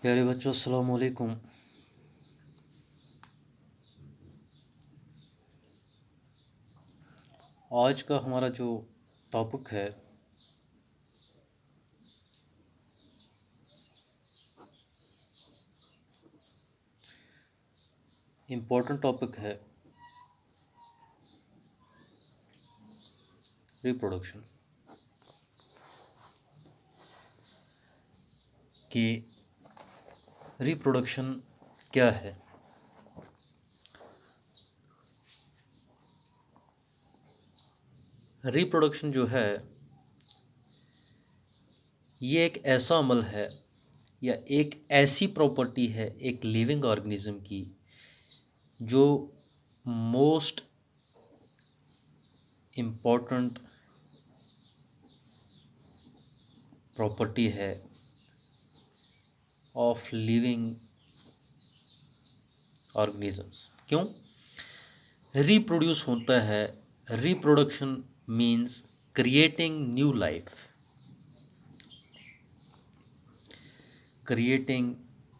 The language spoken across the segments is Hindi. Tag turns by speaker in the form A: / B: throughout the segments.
A: प्यारे बच्चों, अस्सलाम वालेकुम। आज का हमारा जो टॉपिक है इम्पोर्टेंट टॉपिक है रिप्रोडक्शन। कि रिप्रोडक्शन क्या है। रिप्रोडक्शन जो है ये एक ऐसा अमल है या एक ऐसी प्रॉपर्टी है एक लिविंग ऑर्गेनिज्म की जो मोस्ट इम्पोर्टेंट प्रॉपर्टी है ऑफ लिविंग ऑर्गेनिजम्स। क्यों रिप्रोड्यूस होता है? Reproduction means creating new life, creating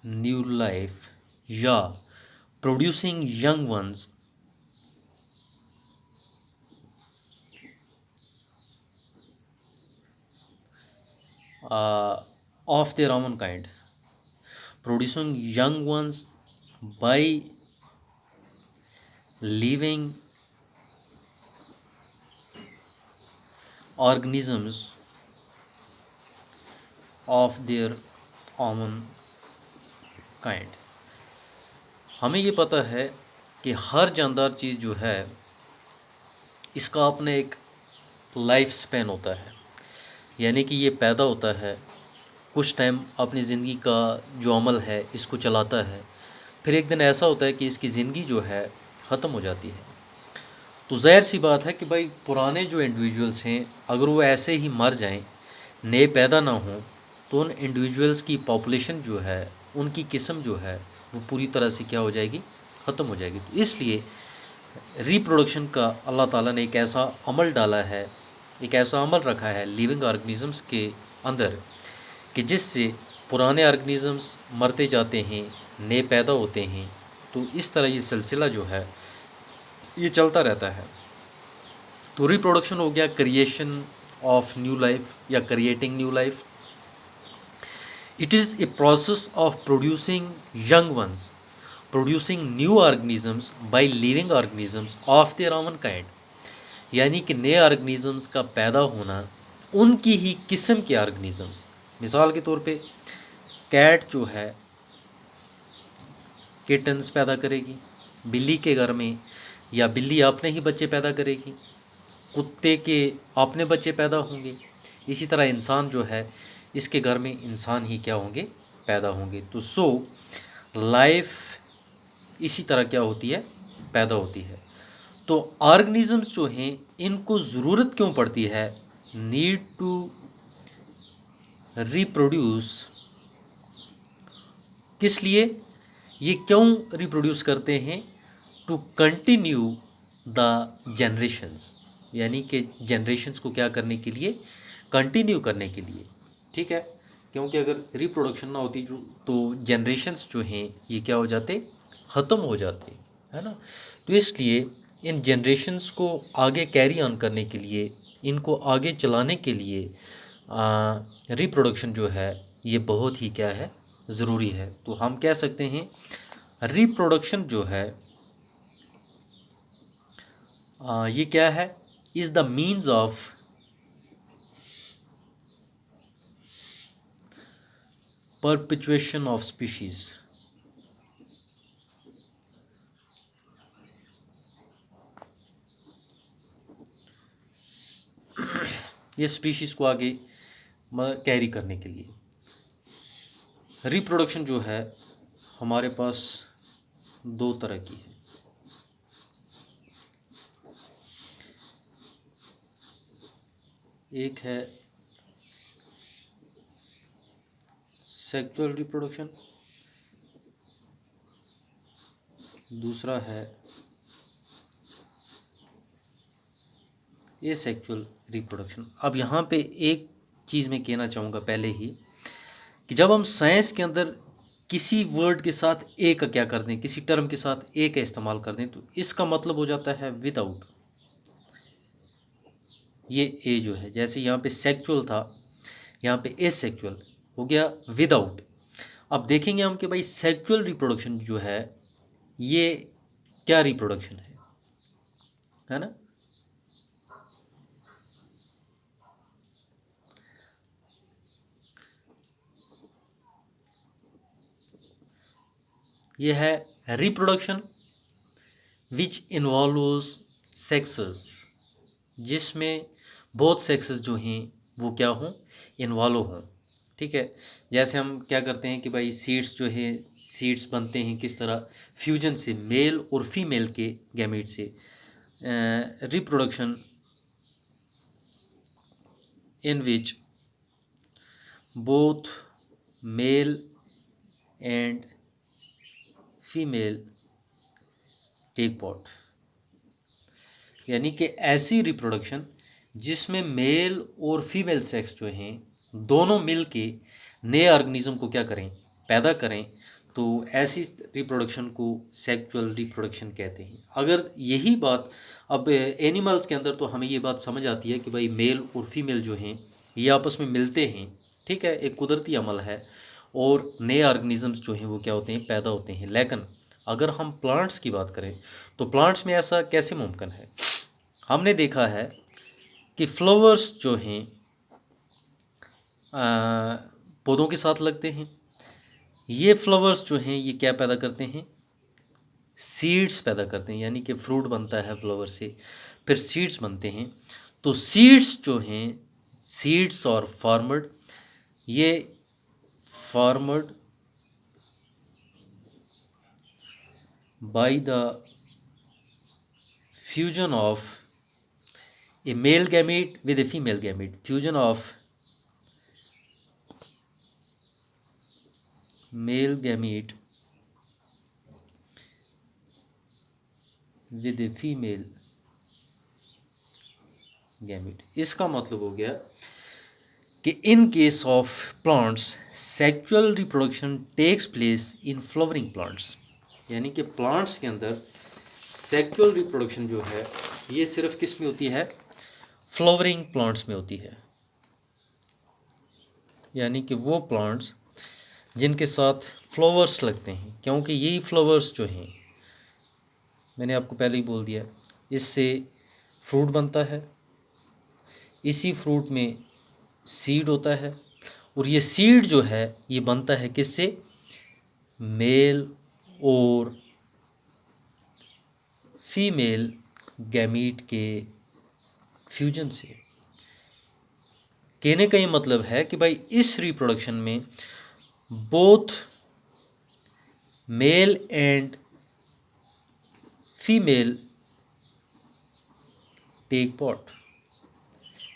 A: new life या producing young ones of their own kind, producing young ones by living organisms of their own kind। हमें ये पता है कि हर जानदार चीज़ जो है इसका अपने एक लाइफ स्पैन होता है, यानी कि ये पैदा होता है, कुछ टाइम अपनी ज़िंदगी का जो अमल है इसको चलाता है, फिर एक दिन ऐसा होता है कि इसकी ज़िंदगी जो है ख़त्म हो जाती है। तो ज़ाहिर सी बात है कि भाई पुराने जो इंडिविजुअल्स हैं अगर वो ऐसे ही मर जाएं, नए पैदा ना हों, तो उन इंडिविजुअल्स की पॉपुलेशन जो है, उनकी किस्म जो है वो पूरी तरह से क्या हो जाएगी, ख़त्म हो जाएगी। तो इसलिए रिप्रोडक्शन का अल्लाह ताला ने एक ऐसा अमल डाला है, एक ऐसा अमल रखा है लिविंग ऑर्गेनिजम्स के अंदर कि जिससे पुराने ऑर्गेनिजम्स मरते जाते हैं, नए पैदा होते हैं। तो इस तरह ये सिलसिला जो है ये चलता रहता है। तो रिप्रोडक्शन हो गया क्रिएशन ऑफ न्यू लाइफ या creating new life. It is a process of producing young once, producing new organisms by living organisms of their own kind, यानी कि नए ऑर्गेनिजम्स का पैदा होना उनकी ही किस्म के ऑर्गेनिजम्स। मिसाल के तौर पे कैट जो है किटन्स पैदा करेगी बिल्ली के घर में, या बिल्ली अपने ही बच्चे पैदा करेगी, कुत्ते के अपने बच्चे पैदा होंगे। इसी तरह इंसान जो है इसके घर में इंसान ही क्या होंगे, पैदा होंगे। तो लाइफ इसी तरह क्या होती है, पैदा होती है। तो ऑर्गेनिजम्स जो हैं इनको ज़रूरत क्यों पड़ती है, नीड टू रिप्रोड्यूस, किस लिए, ये क्यों रिप्रोड्यूस करते हैं, टू कंटिन्यू द जनरेशन्स, यानी कि जनरेशन्स को क्या करने के लिए, कंटिन्यू करने के लिए। ठीक है, क्योंकि अगर रिप्रोडक्शन ना होती जो तो जनरेशन्स जो हैं ये क्या हो जाते, ख़त्म हो जाते, है ना। तो इसलिए इन जनरेशन्स को आगे कैरी ऑन करने के लिए, इनको आगे चलाने के लिए रिप्रोडक्शन जो है ये बहुत ही क्या है, ज़रूरी है। तो हम कह सकते हैं रिप्रोडक्शन जो है ये क्या है, is the means of perpetuation of species. ये स्पीशीज़ को आगे कैरी करने के लिए रिप्रोडक्शन जो है हमारे पास दो तरह की है। एक है सेक्सुअल रिप्रोडक्शन, दूसरा है एसेक्सुअल रिप्रोडक्शन। अब यहाँ पे एक चीज़ मैं कहना चाहूँगा पहले ही कि जब हम साइंस के अंदर किसी वर्ड के साथ ए का क्या कर दें, किसी टर्म के साथ ए का इस्तेमाल कर दें, तो इसका मतलब हो जाता है विदाउट। ये ए जो है, जैसे यहाँ पे सेक्चुअल था, यहाँ पे ए सेक्चुअल हो गया विदाउट। अब देखेंगे हम कि भाई सेक्चुअल रिप्रोडक्शन जो है ये क्या रिप्रोडक्शन है ना। ये है रिप्रोडक्शन विच इन्वॉल्व्स सेक्सेस, जिसमें बहुत सेक्सेस जो हैं वो क्या हों, इन्वॉल्व हों। ठीक है, जैसे हम क्या करते हैं कि भाई सीड्स जो है, सीड्स बनते हैं किस तरह, फ्यूजन से, मेल और फीमेल के गैमेट से। Reproduction in which both male and female take part, यानी कि ऐसी रिप्रोडक्शन जिसमें मेल और फीमेल सेक्स जो हैं दोनों मिल के नए ऑर्गेनिज्म को क्या करें, पैदा करें, तो ऐसी रिप्रोडक्शन को सेक्सुअल रिप्रोडक्शन कहते हैं। अगर यही बात अब एनिमल्स के अंदर, तो हमें ये बात समझ आती है कि भाई मेल और फीमेल जो हैं ये आपस में मिलते हैं, ठीक है, एक कुदरती अमल है, और नए ऑर्गेनिजम्स जो हैं वो क्या होते हैं, पैदा होते हैं। लेकिन अगर हम प्लांट्स की बात करें तो प्लांट्स में ऐसा कैसे मुमकिन है। हमने देखा है कि फ्लावर्स जो हैं पौधों के साथ लगते हैं। ये फ्लावर्स जो हैं ये क्या पैदा करते हैं, सीड्स पैदा करते हैं, यानी कि फ्रूट बनता है फ्लावर से, फिर सीड्स बनते हैं। तो सीड्स जो हैं, सीड्स और फार्मर्ड, ये formed by the fusion of a male gamete with a female gamete, fusion of male gamete with a female gamete। इसका मतलब हो गया कि in case of plants sexual reproduction takes place in flowering plants, यानी कि प्लांट्स के अंदर सेक्सुअल रिप्रोडक्शन जो है ये सिर्फ किस में होती है, फ्लावरिंग प्लांट्स में होती है। यानी कि वो प्लांट्स जिनके साथ फ्लावर्स लगते हैं, क्योंकि यही फ्लावर्स जो हैं, मैंने आपको पहले ही बोल दिया, इससे फ्रूट बनता है, इसी फ्रूट में सीड होता है, और ये सीड जो है ये बनता है किससे, मेल और फीमेल गैमीट के फ्यूजन से। कहने का ये मतलब है कि भाई इस रिप्रोडक्शन में both male and female take part,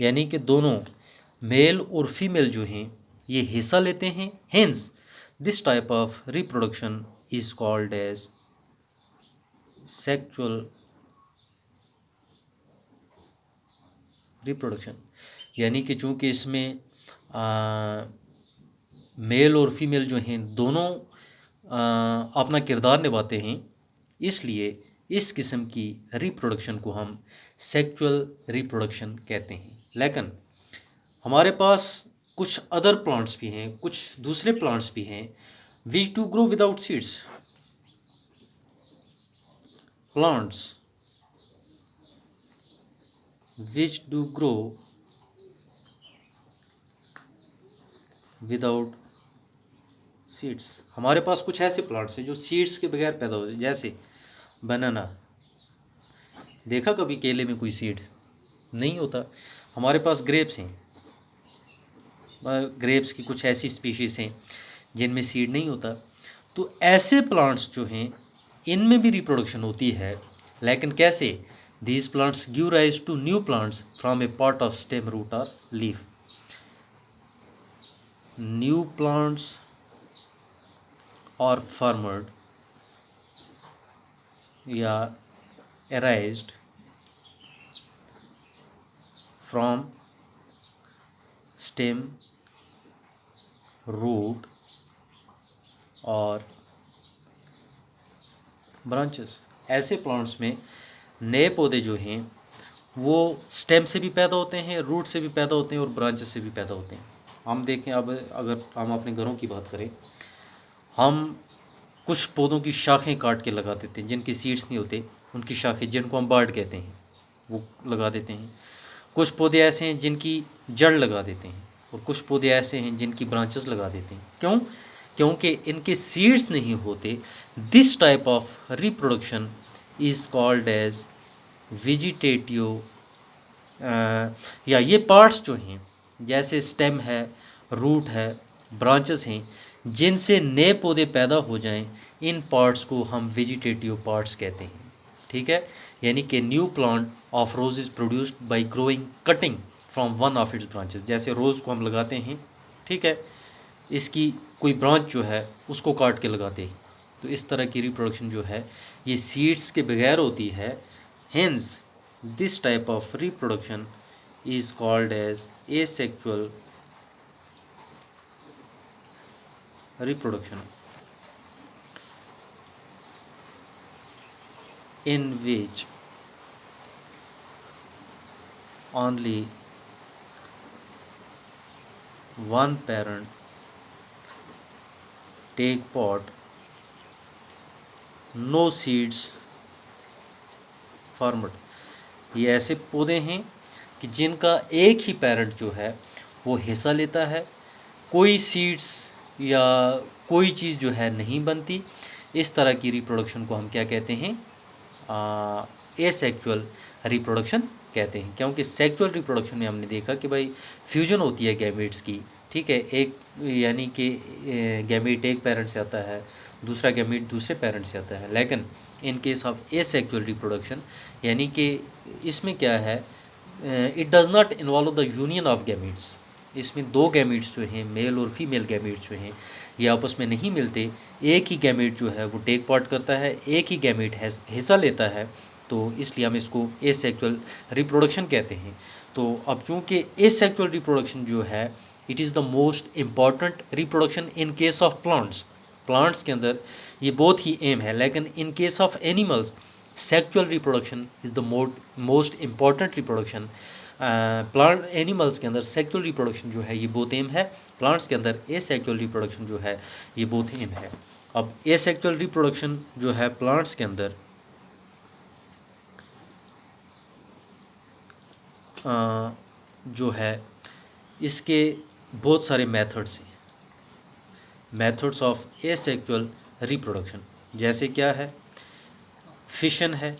A: यानी कि दोनों मेल और फीमेल जो हैं ये हिस्सा लेते हैं। Hence this type of reproduction is called as sexual reproduction. यानी कि चूँकि इसमें मेल और फीमेल जो हैं दोनों अपना किरदार निभाते हैं, इसलिए इस किस्म की रिप्रोडक्शन को हम सेक्सुअल रिप्रोडक्शन कहते हैं। लेकिन हमारे पास कुछ अदर प्लांट्स भी हैं, कुछ दूसरे प्लांट्स भी हैं which to grow without seeds. Plants which do grow without seeds. हमारे पास कुछ ऐसे प्लांट्स हैं जो सीड्स के बगैर पैदा होते हैं, जैसे बनाना। देखा कभी केले में कोई सीड नहीं होता। हमारे पास ग्रेप्स हैं, ग्रेप्स की कुछ ऐसी स्पीशीज़ हैं जिनमें सीड नहीं होता। तो ऐसे प्लांट्स जो हैं इनमें भी रिप्रोडक्शन होती है, लेकिन कैसे, these plants give rise to new plants from a part of stem, root और लीफ। न्यू प्लांट्स और फार्मर्ड या arised from stem, root और ब्रांचेस। ऐसे प्लांट्स में नए पौधे जो हैं वो स्टेम से भी पैदा होते हैं, रूट से भी पैदा होते हैं और ब्रांचेस से भी पैदा होते हैं। हम देखें, अब अगर हम अपने घरों की बात करें, हम कुछ पौधों की शाखें काट के लगा देते हैं, जिनके सीड्स नहीं होते, उनकी शाखें, जिनको हम बर्ड कहते हैं, वो लगा देते हैं। कुछ पौधे ऐसे हैं जिनकी जड़ लगा देते हैं, और कुछ पौधे ऐसे हैं जिनकी ब्रांचेस लगा देते हैं। क्यों? क्योंकि इनके सीड्स नहीं होते। This type of reproduction is called as vegetative, या ये पार्ट्स जो हैं, जैसे स्टेम है, रूट है, ब्रांचेस हैं, जिनसे नए पौधे पैदा हो जाएं, इन पार्ट्स को हम वेजिटेटिव पार्ट्स कहते हैं। ठीक है, यानी कि new plant of rose is produced by growing cutting from one of its branches. जैसे रोज़ को हम लगाते हैं, ठीक है, इसकी कोई ब्रांच जो है उसको काट के लगाते हैं, तो इस तरह की रिप्रोडक्शन जो है ये सीड्स के बगैर होती है। Hence this type of reproduction is called as asexual reproduction, in which only one parent take part, no seeds formed। ये ऐसे पौधे हैं कि जिनका एक ही पेरेंट जो है वो हिस्सा लेता है, कोई सीड्स या कोई चीज़ जो है नहीं बनती। इस तरह की रिप्रोडक्शन को हम क्या कहते हैं? एसेक्सुअल रिप्रोडक्शन कहते हैं। क्योंकि सेक्सुअल रिप्रोडक्शन में हमने देखा कि भाई फ्यूजन होती है गैमेट्स की, ठीक है, एक यानी कि गैमेट एक पेरेंट से आता है, दूसरा गैमेट दूसरे पेरेंट से आता है। लेकिन इन केस ऑफ एसेक्सुअल रिप्रोडक्शन, यानी कि इसमें क्या है, it does not involve the union of gametes. इसमें दो गैमेट्स जो हैं, मेल और फीमेल गैमेट्स जो हैं, ये आपस में नहीं मिलते। एक ही गैमेट जो है वो टेक पार्ट करता है, एक ही गैमेट हिस्सा लेता है, तो इसलिए हम इसको एसेक्सुअल रिप्रोडक्शन कहते हैं। तो अब चूँकि एसेक्सुअल रिप्रोडक्शन जो है it is the most important reproduction in case of plants के अंदर ये बहुत ही एम है। लेकिन इन case of animals sexual reproduction is the most important reproduction. Plant animals के अंदर सेक्सुअल रिप्रोडक्शन जो है ये बहुत एम है, प्लांट्स के अंदर एसेक्सुअल रिप्रोडक्शन जो है ये बहुत एम है। अब एसेक्सुअल रिप्रोडक्शन जो है प्लांट्स के अंदर जो है इसके बहुत सारे मेथड्स हैं, मेथड्स ऑफ एसेक्सुअल रिप्रोडक्शन। जैसे क्या है? फिशन है,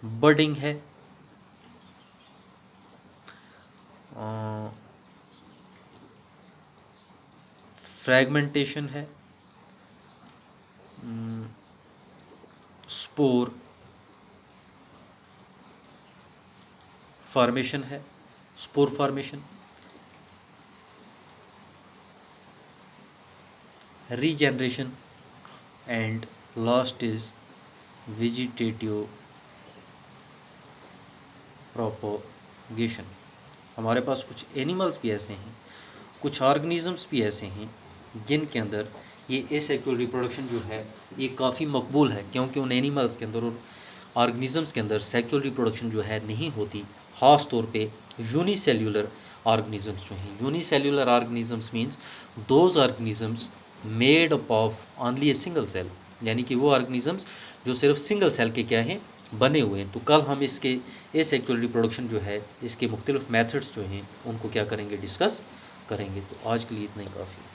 A: बडिंग है, फ्रैगमेंटेशन है, स्पोर फॉर्मेशन है, spore formation, regeneration, and last is vegetative propagation. हमारे पास कुछ एनिमल्स भी ऐसे हैं, कुछ ऑर्गेनिजम्स भी ऐसे हैं जिनके अंदर ये एसेक्सुअल रिप्रोडक्शन जो है ये काफ़ी मकबूल है, क्योंकि उन एनिमल्स के अंदर और ऑर्गेनिजम्स के अंदर सेक्सुअल रिप्रोडक्शन जो है नहीं होती। ख़ास तौर पे यूनिसेल्यूलर ऑर्गेनिजम्स जो हैं, unicellular organisms means those organisms made up of only a single cell, यानी कि वो ऑर्गेनिजम्स जो सिर्फ सिंगल सेल के क्या हैं, बने हुए हैं। तो कल हम इसके एसेक्सुअल रिप्रोडक्शन जो है इसके मुख्तलिफ मेथड्स जो हैं उनको क्या करेंगे, डिस्कस करेंगे। तो आज के लिए इतना ही काफ़ी है।